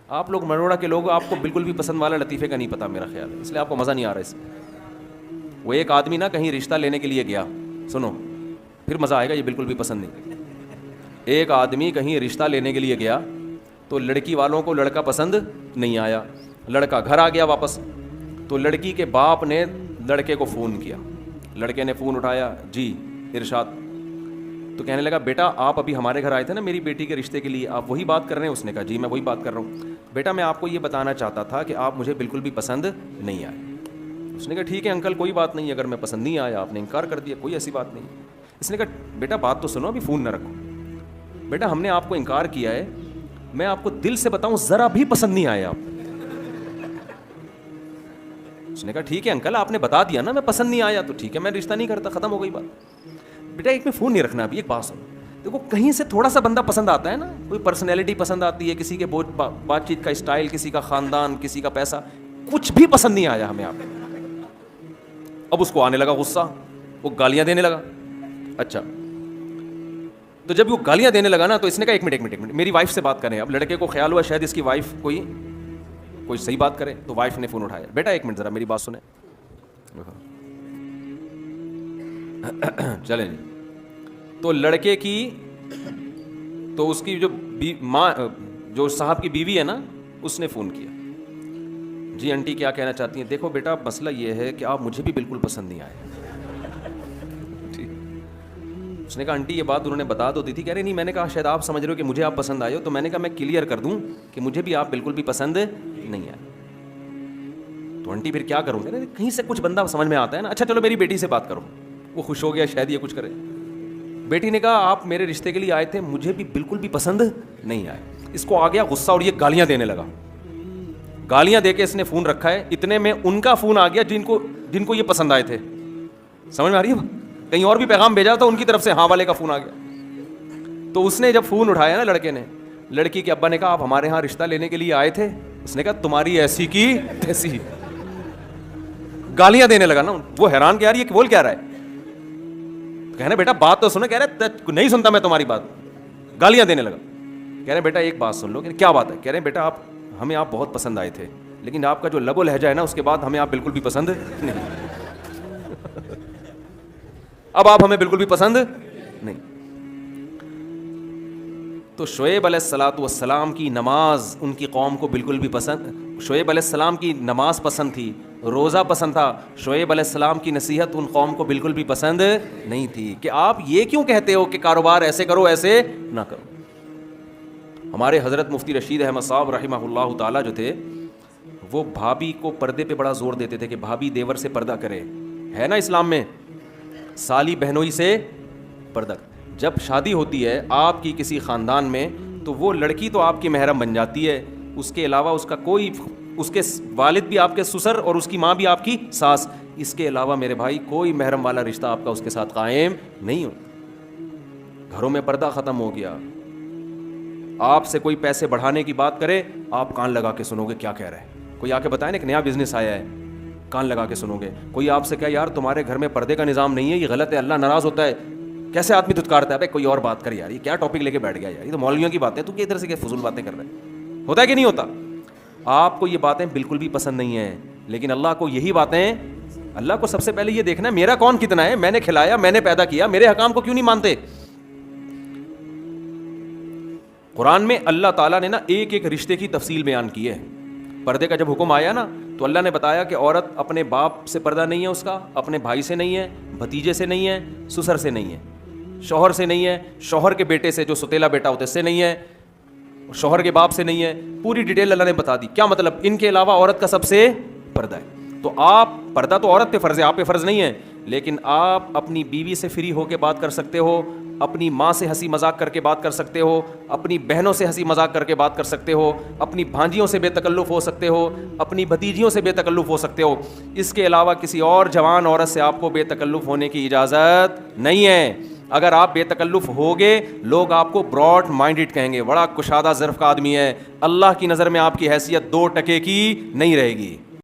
آپ لوگ مروڑا کے لوگ، آپ کو بالکل بھی پسند والا لطیفے کا نہیں پتا میرا خیال ہے، اس لیے آپ کو مزہ نہیں آ رہا اس میں. وہ ایک آدمی نا کہیں رشتہ لینے کے لیے گیا، سنو پھر مزہ آئے گا، یہ بالکل بھی پسند نہیں. ایک آدمی کہیں رشتہ لینے کے لیے گیا تو لڑکی والوں کو لڑکا پسند نہیں آیا. لڑکا گھر آ گیا واپس، تو لڑکی کے باپ نے لڑکے کو فون کیا. لڑکے نے فون اٹھایا، جی ارشاد. تو کہنے لگا بیٹا آپ ابھی ہمارے گھر آئے تھے نا میری بیٹی کے رشتے کے لیے، آپ وہی بات کر رہے ہیں؟ اس نے کہا جی میں وہی بات کر رہا ہوں. بیٹا میں آپ کو یہ بتانا چاہتا تھا کہ آپ مجھے بالکل بھی پسند نہیں آئے. اس نے کہا ٹھیک ہے انکل کوئی بات نہیں، اگر میں پسند نہیں آیا آپ نے انکار کر دیا، کوئی ایسی بات نہیں. اس نے کہا بیٹا بات تو سنو، ابھی فون نہ رکھو. بیٹا ہم نے آپ کو انکار کیا ہے، میں آپ کو دل سے بتاؤں ذرا بھی پسند نہیں آئے آپ. اس نے کہا ٹھیک ہے انکل آپ نے بتا دیا نا میں پسند نہیں آیا تو ٹھیک ہے میں رشتہ نہیں کرتا، ختم ہو گئی بات. بیٹا ایک میں فون نہیں رکھنا ابھی، ایک بات سنو. دیکھو کہیں سے تھوڑا سا بندہ پسند آتا ہے نا، کوئی پرسنالٹی پسند آتی ہے، کسی کے بات چیت کا اسٹائل، کسی کا خاندان، کسی کا پیسہ، کچھ بھی پسند نہیں آیا ہمیں آپ. اب اس کو آنے لگا غصہ، وہ گالیاں دینے لگا. اچھا تو جب وہ گالیاں دینے لگا نا تو اس نے کہا ایک منٹ میری وائف سے بات کریں. اب لڑکے کو خیال ہوا شاید اس کی وائف کوئی صحیح بات کرے، تو وائف نے فون اٹھایا. بیٹا ایک منٹ ذرا میری بات سنیں. چلیں جی. تو لڑکے کی تو اس کی جو ماں جو صاحب کی بیوی ہے نا اس نے فون کیا. جی آنٹی کیا کہنا چاہتی ہیں؟ دیکھو بیٹا مسئلہ یہ ہے کہ آپ مجھے بھی بالکل پسند نہیں آئے. اس نے کہا آنٹی یہ بات انہوں نے بتا دو دی تھی. کہہ رہے نہیں، میں نے کہا شاید آپ سمجھ رہے ہو کہ مجھے آپ پسند آئے ہو، تو میں نے کہا میں کلیئر کر دوں کہ مجھے بھی آپ بالکل بھی پسند نہیں آئے. تو آنٹی پھر کیا کروں؟ کہیں سے کچھ بندہ سمجھ میں آتا ہے نا. اچھا چلو میری بیٹی سے بات کرو. وہ خوش ہو گیا شاید یہ کچھ کرے. بیٹی نے کہا آپ میرے رشتے کے لیے آئے تھے، مجھے بھی بالکل بھی پسند نہیں آئے. اس کو آ گیا غصہ اور یہ گالیاں دینے لگا. گالیاں دے کے اس نے فون رکھا ہے. اتنے میں ان کا فون آ گیا جن کو یہ پسند آئے تھے. سمجھ میں آ رہی ہے؟ کہیں اور بھی پیغام بھیجا تو ان کی طرف سے ہاں والے کا فون آ گیا. تو اس نے جب فون اٹھایا نا لڑکے نے، لڑکی کے ابا نے کہا آپ ہمارے یہاں رشتہ لینے کے لیے آئے تھے؟ اس نے کہا تمہاری ایسی کی تیسی. گالیاں دینے لگا نا. وہ حیران کہ یار یہ بول کیا رہا ہے. کہنا بیٹا بات تو سنو. کہہ رہے نہیں سنتا میں تمہاری بات. گالیاں دینے لگا. کہہ رہے بیٹا ایک بات سن لو. کیا بات ہے؟ کہہ رہے بیٹا ہمیں آپ بہت پسند آئے تھے، لیکن آپ کا جو لب و لہجہ ہے نا اس کے بعد ہمیں آپ بالکل بھی پسند نہیں. اب آپ ہمیں بالکل بھی پسند نہیں. تو شعیب علیہ الصلاۃ والسلام کی نماز ان کی قوم کو بالکل بھی پسند. شعیب علیہ السلام کی نماز پسند تھی، روزہ پسند تھا. شعیب علیہ السلام کی نصیحت ان قوم کو بالکل بھی پسند نہیں تھی کہ آپ یہ کیوں کہتے ہو کہ کاروبار ایسے کرو ایسے نہ کرو. ہمارے حضرت مفتی رشید احمد صاحب رحمہ اللہ تعالیٰ جو تھے وہ بھابھی کو پردے پہ بڑا زور دیتے تھے کہ بھابھی دیور سے پردہ کرے. ہے نا اسلام میں سالی بہنوئی سے پردہ. جب شادی ہوتی ہے آپ کی کسی خاندان میں تو وہ لڑکی تو آپ کی محرم بن جاتی ہے، اس کے علاوہ اس کا کوئی، اس کے والد بھی آپ کے سسر اور اس کی ماں بھی آپ کی ساس، اس کے علاوہ میرے بھائی کوئی محرم والا رشتہ آپ کا اس کے ساتھ قائم نہیں ہو. گھروں میں پردہ ختم ہو گیا. آپ سے کوئی پیسے بڑھانے کی بات کرے آپ کان لگا کے سنو گے کیا کہہ رہے ہیں. کوئی آ کے بتائے نا ایک نیا بزنس آیا ہے، کان لگا کے سنو گے. کوئی آپ سے کہا یار تمہارے گھر میں پردے کا نظام نہیں ہے، یہ غلط ہے، اللہ ناراض ہوتا ہے، کیسے آدمی دھتکارتا ہے. بھائی کوئی اور بات کر یار، یہ کیا ٹاپک لے کے بیٹھ گیا یار، یہ تو مولویوں کی باتیں، تو ادھر سے فضول باتیں کر رہے ہیں. ہوتا ہے کہ نہیں ہوتا؟ آپ کو یہ باتیں بالکل بھی پسند نہیں ہیں، لیکن اللہ کو یہی باتیں، اللہ کو سب سے پہلے یہ دیکھنا ہے میرا کون کتنا ہے، میں نے کھلایا، میں نے پیدا کیا، میرے حکام کو کیوں نہیں مانتے. قرآن میں اللہ تعالیٰ نے نا ایک ایک رشتے کی تفصیل بیان کی ہے. پردے کا جب حکم آیا نا تو اللہ نے بتایا کہ عورت اپنے باپ سے پردہ نہیں ہے، اس کا اپنے بھائی سے نہیں ہے، بھتیجے سے نہیں ہے، سسر سے نہیں ہے، شوہر سے نہیں ہے، شوہر کے بیٹے سے جو ستیلا بیٹا ہوتا ہے اس سے نہیں ہے، شوہر کے باپ سے نہیں ہے. پوری ڈیٹیل اللہ نے بتا دی. کیا مطلب؟ ان کے علاوہ عورت کا سب سے پردہ ہے. تو آپ پردہ تو عورت پہ فرض ہے، آپ پہ فرض نہیں ہے، لیکن آپ اپنی بیوی سے فری ہو کے بات کر سکتے ہو، اپنی ماں سے ہنسی مذاق کر کے بات کر سکتے ہو، اپنی بہنوں سے ہنسی مذاق کر کے بات کر سکتے ہو، اپنی بھانجیوں سے بے تکلف ہو سکتے ہو، اپنی بھتیجیوں سے بے تکلف ہو سکتے ہو. اس کے علاوہ کسی اور جوان عورت سے آپ کو بے تکلف ہونے کی اجازت نہیں ہے. اگر آپ بے تکلف ہوگے لوگ آپ کو براڈ مائنڈڈ کہیں گے، بڑا کشادہ ظرف کا آدمی ہے. اللہ کی نظر میں آپ کی حیثیت 2% کی نہیں رہے گی.